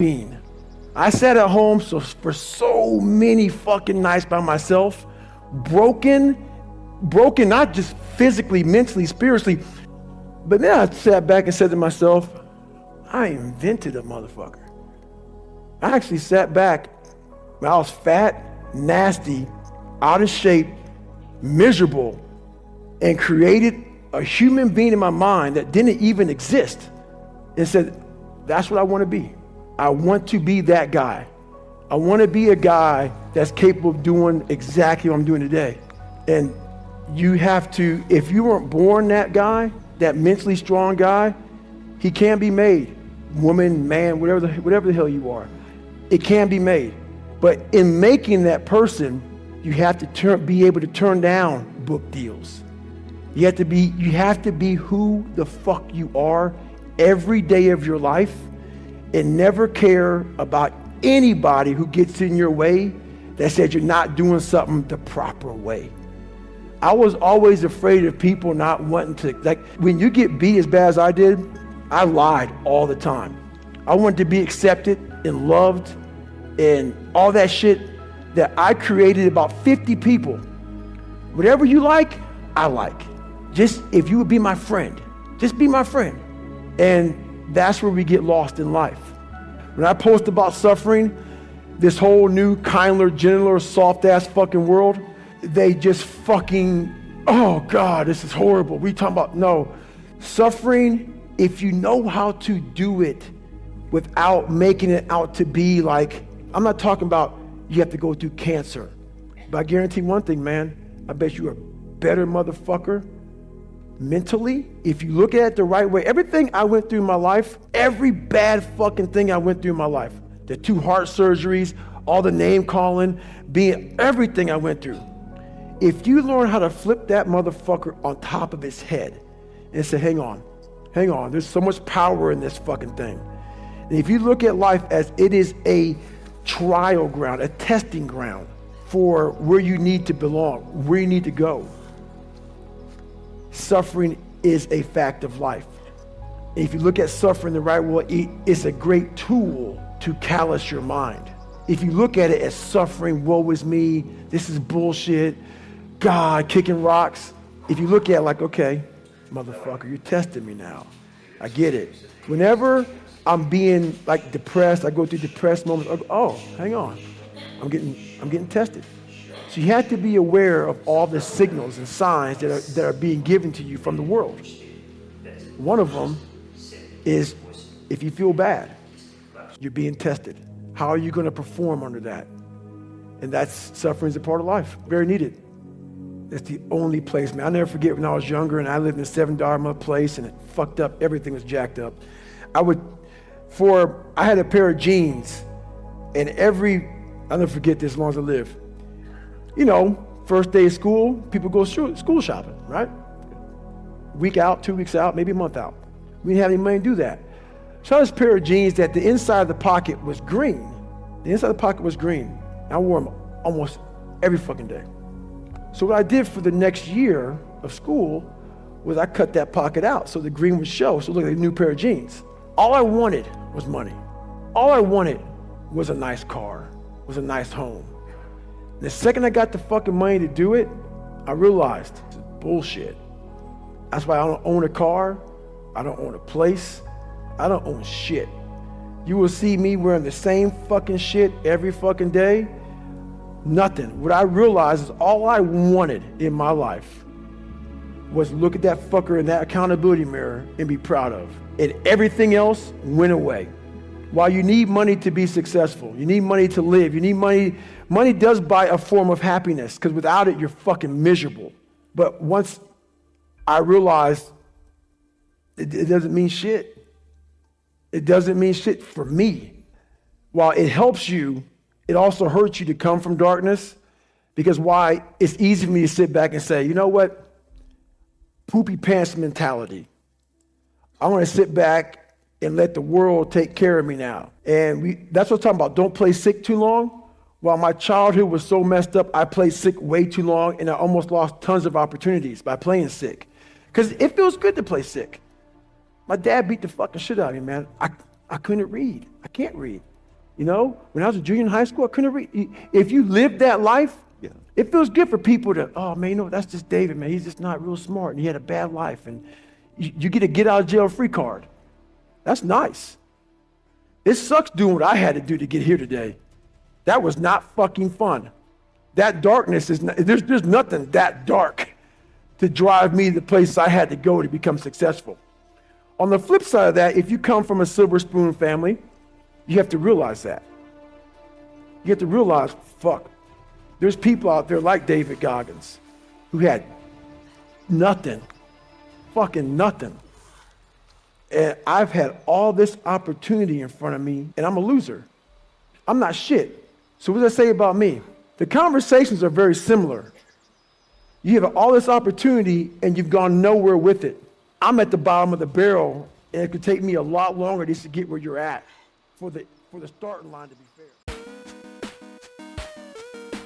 being. I sat at home for so many fucking nights by myself, broken, not just physically, mentally, spiritually, but then I sat back and said to myself, I invented a motherfucker. I actually sat back when I was fat, nasty, out of shape, miserable, and created a human being in my mind that didn't even exist and said, that's what I want to be. I want to be that guy. I want to be a guy that's capable of doing exactly what I'm doing today. And you have to, if you weren't born that guy, that mentally strong guy, he can be made. Woman, man, whatever the hell you are. It can be made. But in making that person, you have to be able to turn down book deals. You have to be who the fuck you are every day of your life and never care about anybody who gets in your way that says you're not doing something the proper way. I was always afraid of people not wanting to, like when you get beat as bad as I did, I lied all the time. I wanted to be accepted and loved and all that shit that I created about 50 people. Whatever you like, I like. Just if you would be my friend, just be my friend. And that's where we get lost in life. When I post about suffering, this whole new kinder, gentler, soft-ass fucking world, they just fucking, oh God, this is horrible. We talking about, no. Suffering, if you know how to do it without making it out to be like, I'm not talking about you have to go through cancer. But I guarantee one thing, man, I bet you a better motherfucker mentally, if you look at it the right way. Everything I went through in my life, every bad fucking thing I went through in my life, the 2 heart surgeries, all the name calling, being everything I went through. If you learn how to flip that motherfucker on top of his head and say, hang on, there's so much power in this fucking thing. And if you look at life as it is a trial ground, a testing ground for where you need to belong, where you need to go, suffering is a fact of life. And if you look at suffering the right way, it's a great tool to callous your mind. If you look at it as suffering, woe is me, this is bullshit, God, kicking rocks. If you look at it like, okay, motherfucker, you're testing me now. I get it. Whenever I'm being like depressed, I go through depressed moments, I go, oh, hang on, I'm getting tested. So you have to be aware of all the signals and signs that are being given to you from the world. One of them is if you feel bad, you're being tested. How are you going to perform under that? And that's suffering is a part of life, very needed. That's the only place, man. I'll never forget when I was younger and I lived in a $7 a month place and it fucked up, everything was jacked up. I had a pair of jeans and I'll never forget this as long as I live. You know, first day of school, people go school shopping, right? Week out, 2 weeks out, maybe a month out. We didn't have any money to do that. So I had this pair of jeans that the inside of the pocket was green. The inside of the pocket was green. I wore them almost every fucking day. So what I did for the next year of school was I cut that pocket out so the green would show, so it looked like a new pair of jeans. All I wanted was money. All I wanted was a nice car, was a nice home. The second I got the fucking money to do it, I realized it's bullshit. That's why I don't own a car. I don't own a place. I don't own shit. You will see me wearing the same fucking shit every fucking day. Nothing. What I realized is all I wanted in my life was look at that fucker in that accountability mirror and be proud of. And everything else went away. While you need money to be successful, you need money to live, you need money. Money does buy a form of happiness because without it, you're fucking miserable. But once I realized it doesn't mean shit. It doesn't mean shit for me. While it helps you, it also hurts you to come from darkness because why? It's easy for me to sit back and say, you know what? Poopy pants mentality. I want to sit back and let the world take care of me now. And that's what I'm talking about. Don't play sick too long. While my childhood was so messed up, I played sick way too long and I almost lost tons of opportunities by playing sick. Because it feels good to play sick. My dad beat the fucking shit out of me, man. I couldn't read. I can't read. You know, when I was a junior in high school, I couldn't read. If you live that life, Yeah. it feels good for people to, oh man, you know, that's just David, man. He's just not real smart and he had a bad life. And you get a get out of jail free card. That's nice. It sucks doing what I had to do to get here today. That was not fucking fun. That darkness is, there's nothing that dark to drive me to the place I had to go to become successful. On the flip side of that, if you come from a silver spoon family, you have to realize that. You have to realize, fuck, there's people out there like David Goggins who had nothing, fucking nothing. And I've had all this opportunity in front of me, and I'm a loser. I'm not shit. So what does that say about me? The conversations are very similar. You have all this opportunity, and you've gone nowhere with it. I'm at the bottom of the barrel, and it could take me a lot longer just to get where you're at for the starting line to be fair.